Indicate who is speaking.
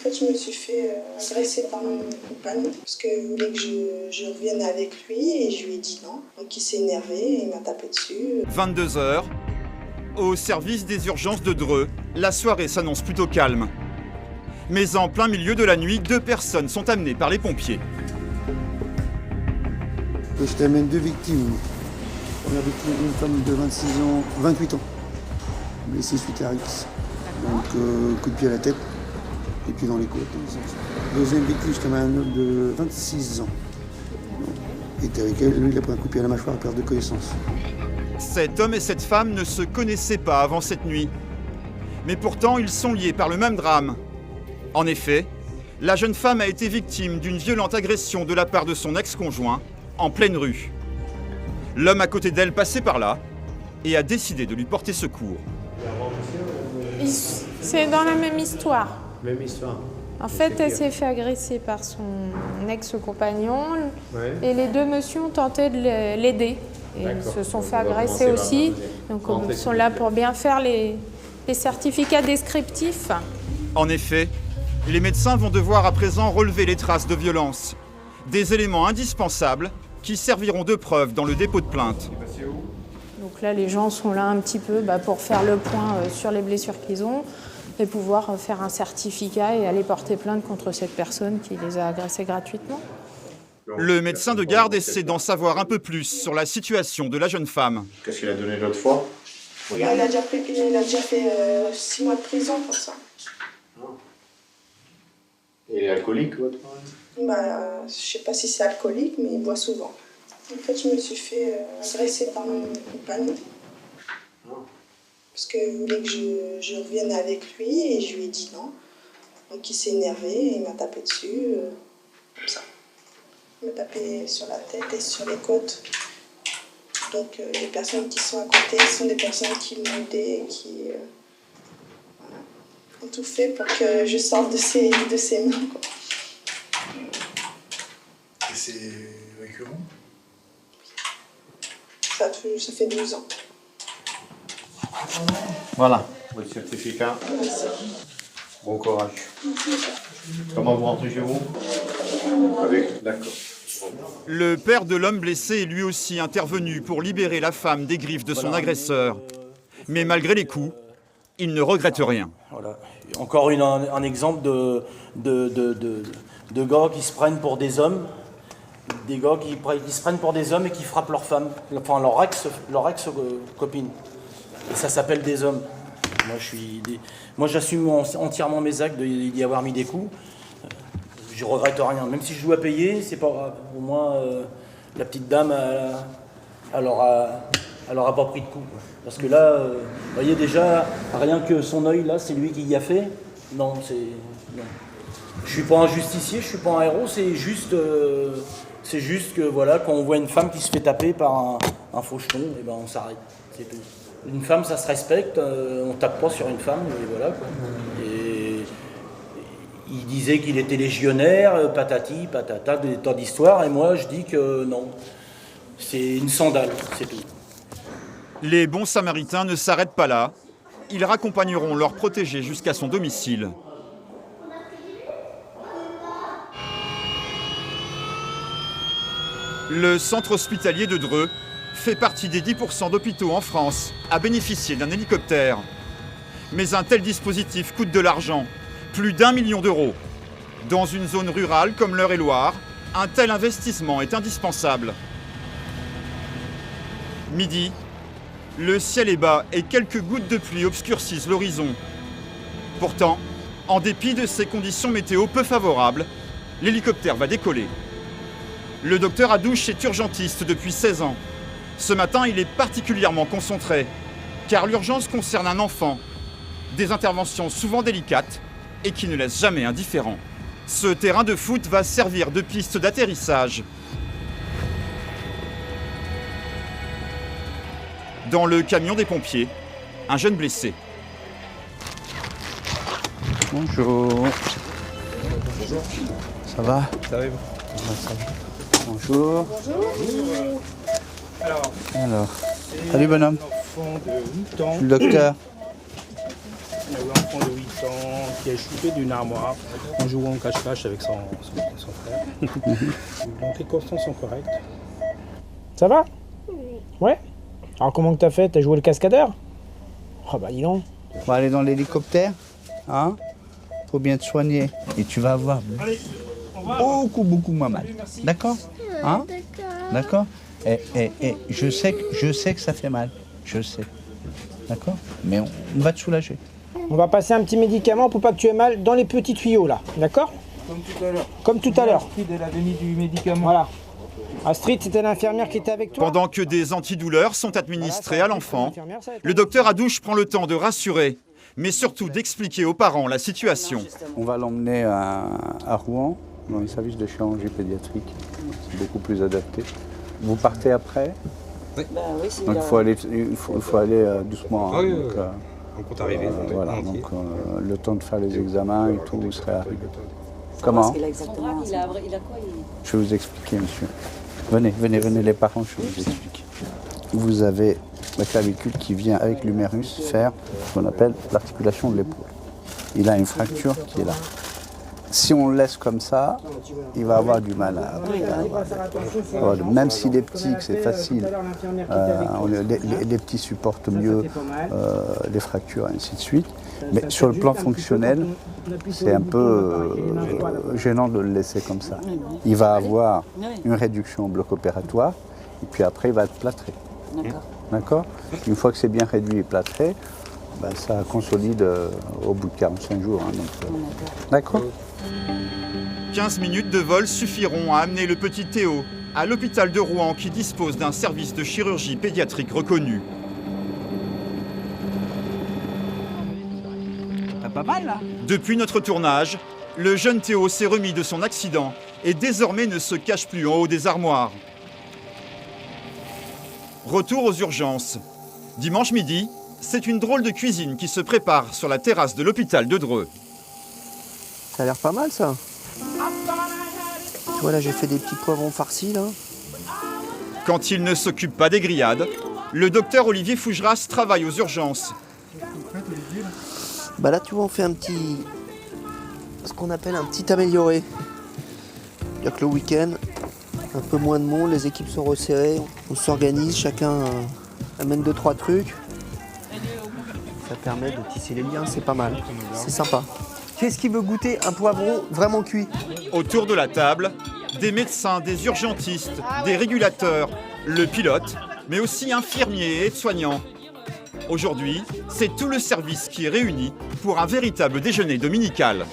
Speaker 1: En fait, je me suis fait agresser par mon compagnon parce qu'il voulait que je revienne avec lui et je lui ai dit non. Donc il s'est énervé et il m'a tapé dessus.
Speaker 2: 22h, au service des urgences de Dreux, la soirée s'annonce plutôt calme. Mais en plein milieu de la nuit, 2 personnes sont amenées par les pompiers.
Speaker 3: Je t'amène 2 victimes. Première victime, une femme de 28 ans, blessée suite à Rix. Donc coup de pied à la tête et puis dans les côtes. Deuxième victime, je t'amène un homme de 26 ans. Il était avec elle, lui il a pris un coup de pied à la mâchoire à perte de connaissance.
Speaker 2: Cet homme et cette femme ne se connaissaient pas avant cette nuit. Mais pourtant, ils sont liés par le même drame. En effet, la jeune femme a été victime d'une violente agression de la part de son ex-conjoint en pleine rue. L'homme à côté d'elle passait par là et a décidé de lui porter secours.
Speaker 4: C'est dans la même histoire.
Speaker 5: Même histoire.
Speaker 4: En fait, elle s'est fait agresser par son ex-compagnon et les 2 messieurs ont tenté de l'aider. Et ils se sont fait agresser aussi. Donc ils sont là pour bien faire les certificats descriptifs.
Speaker 2: En effet, les médecins vont devoir à présent relever les traces de violence. Des éléments indispensables qui serviront de preuve dans le dépôt de plainte.
Speaker 4: Donc là, les gens sont là un petit peu pour faire le point sur les blessures qu'ils ont et pouvoir faire un certificat et aller porter plainte contre cette personne qui les a agressés gratuitement.
Speaker 2: Le médecin de garde essaie d'en savoir un peu plus sur la situation de la jeune femme.
Speaker 5: Qu'est-ce qu'il a donné l'autre fois?
Speaker 1: Il a déjà fait 6 mois de prison pour ça.
Speaker 5: Il est alcoolique, votre mari?
Speaker 1: Je sais pas si c'est alcoolique, mais il boit souvent. En fait, je me suis fait agresser par mon compagnon. Parce qu'il voulait que je revienne avec lui et je lui ai dit non. Donc il s'est énervé et il m'a tapé dessus, comme ça. Il m'a tapé sur la tête et sur les côtes. Donc les personnes qui sont à côté sont des personnes qui m'ont aidé et qui ont tout fait pour que je sorte de ses mains, quoi.
Speaker 6: Et c'est récurrent?
Speaker 1: Ça fait 12 ans.
Speaker 5: Voilà, votre certificat.
Speaker 1: Merci.
Speaker 5: Bon courage. Comment vous rentrez chez vous? D'accord.
Speaker 2: Le père de l'homme blessé est lui aussi intervenu pour libérer la femme des griffes de son agresseur. Mais malgré les coups, il ne regrette rien.
Speaker 7: Voilà. Encore un exemple de gars qui se prennent pour des hommes, des gars qui se prennent pour des hommes et qui frappent leur femme, enfin leur ex-copine. Et ça s'appelle des hommes. Moi j'assume entièrement mes actes d'y avoir mis des coups. Je regrette rien. Même si je dois payer, c'est pas grave. Au moins, la petite dame, elle aura pas pris de coups. Parce que là, vous voyez déjà, rien que son œil, là, c'est lui qui y a fait. Non. Je suis pas un justicier, je suis pas un héros, c'est juste que voilà, quand on voit une femme qui se fait taper par un faucheton, et on s'arrête. C'est tout. Une femme, ça se respecte, on tape pas sur une femme, et voilà, quoi. Et il disait qu'il était légionnaire, patati, patata, des tas d'histoires, et moi je dis que non, c'est une sandale, c'est tout.
Speaker 2: Les bons samaritains ne s'arrêtent pas là. Ils raccompagneront leur protégé jusqu'à son domicile. Le centre hospitalier de Dreux fait partie des 10% d'hôpitaux en France à bénéficier d'un hélicoptère. Mais un tel dispositif coûte de l'argent, plus d'1 million d'euros. Dans une zone rurale comme l'Eure-et-Loir, un tel investissement est indispensable. Midi, le ciel est bas et quelques gouttes de pluie obscurcissent l'horizon. Pourtant, en dépit de ces conditions météo peu favorables, l'hélicoptère va décoller. Le docteur Adouche est urgentiste depuis 16 ans. Ce matin, il est particulièrement concentré, car l'urgence concerne un enfant. Des interventions souvent délicates et qui ne laissent jamais indifférent. Ce terrain de foot va servir de piste d'atterrissage. Dans le camion des pompiers, un jeune blessé.
Speaker 3: Bonjour.
Speaker 6: Bonjour.
Speaker 3: Ça va?
Speaker 6: Ça arrive.
Speaker 3: Bonjour.
Speaker 6: Bonjour. Alors,
Speaker 3: Salut bonhomme.
Speaker 6: enfant de 8 ans.
Speaker 3: Je suis le docteur.
Speaker 8: Il y a eu un enfant de 8 ans qui a chuté d'une armoire en jouant au cache-cache avec son frère. Donc les constances sont correctes. Ça va? Ouais. Alors comment que t'as fait? T'as joué le cascadeur? Oh bah dis donc.
Speaker 9: On va aller dans l'hélicoptère, hein? Faut bien te soigner et tu vas avoir beaucoup moins mal. D'accord? Hein? D'accord? Et je sais que ça fait mal, je sais. D'accord? Mais on va te soulager.
Speaker 8: On va passer un petit médicament pour pas que tu aies mal dans les petits tuyaux là, d'accord? Comme tout à l'heure. Comme tout à l'heure. Astrid, elle a donné du médicament. Voilà. Astrid, c'était l'infirmière qui était avec toi.
Speaker 2: Pendant que des antidouleurs sont administrés à l'enfant, le docteur Adouche prend le temps de rassurer, mais surtout d'expliquer aux parents la situation.
Speaker 9: On va l'emmener à Rouen, dans le service de chirurgie pédiatrique. C'est beaucoup plus adapté. Vous partez après?
Speaker 10: Oui.
Speaker 9: Donc il faut aller doucement. Hein,
Speaker 10: Oui,
Speaker 9: donc,
Speaker 10: on compte arriver.
Speaker 9: voilà, donc le temps de faire les examens et tout, vous serez arrivé. Comment?
Speaker 10: Il a quoi?
Speaker 9: Je vais vous expliquer, monsieur. Venez, les parents, je vais vous expliquer. Vous avez la clavicule qui vient avec l'humérus faire ce qu'on appelle l'articulation de l'épaule. Il a une fracture qui est là. Si on le laisse comme ça, il va avoir du mal à... Voilà. Même s'il est petit, que c'est facile, les petits supportent mieux les fractures et ainsi de suite. Mais sur le plan fonctionnel, c'est un peu gênant de le laisser comme ça. Il va avoir une réduction au bloc opératoire et puis après il va être plâtré. D'accord? Une fois que c'est bien réduit et plâtré, ben, ça consolide au bout de 45 jours. Hein, d'accord?
Speaker 2: 15 minutes de vol suffiront à amener le petit Théo à l'hôpital de Rouen qui dispose d'un service de chirurgie pédiatrique reconnu.
Speaker 9: T'as pas mal là?
Speaker 2: Depuis notre tournage, le jeune Théo s'est remis de son accident et désormais ne se cache plus en haut des armoires. Retour aux urgences. Dimanche midi, c'est une drôle de cuisine qui se prépare sur la terrasse de l'hôpital de Dreux.
Speaker 11: Ça a l'air pas mal ça. Tu vois là j'ai fait des petits poivrons farcis là.
Speaker 2: Quand il ne s'occupe pas des grillades, le docteur Olivier Fougeras travaille aux urgences.
Speaker 11: Bah là tu vois on fait ce qu'on appelle un petit amélioré. C'est-à-dire que le week-end, un peu moins de monde, les équipes sont resserrées, on s'organise, chacun amène 2-3 trucs. Ça permet de tisser les liens, c'est pas mal, c'est sympa. Qu'est-ce qui veut goûter un poivron vraiment cuit?
Speaker 2: Autour de la table, des médecins, des urgentistes, des régulateurs, le pilote, mais aussi infirmiers et aides-soignants. Aujourd'hui, c'est tout le service qui est réuni pour un véritable déjeuner dominical.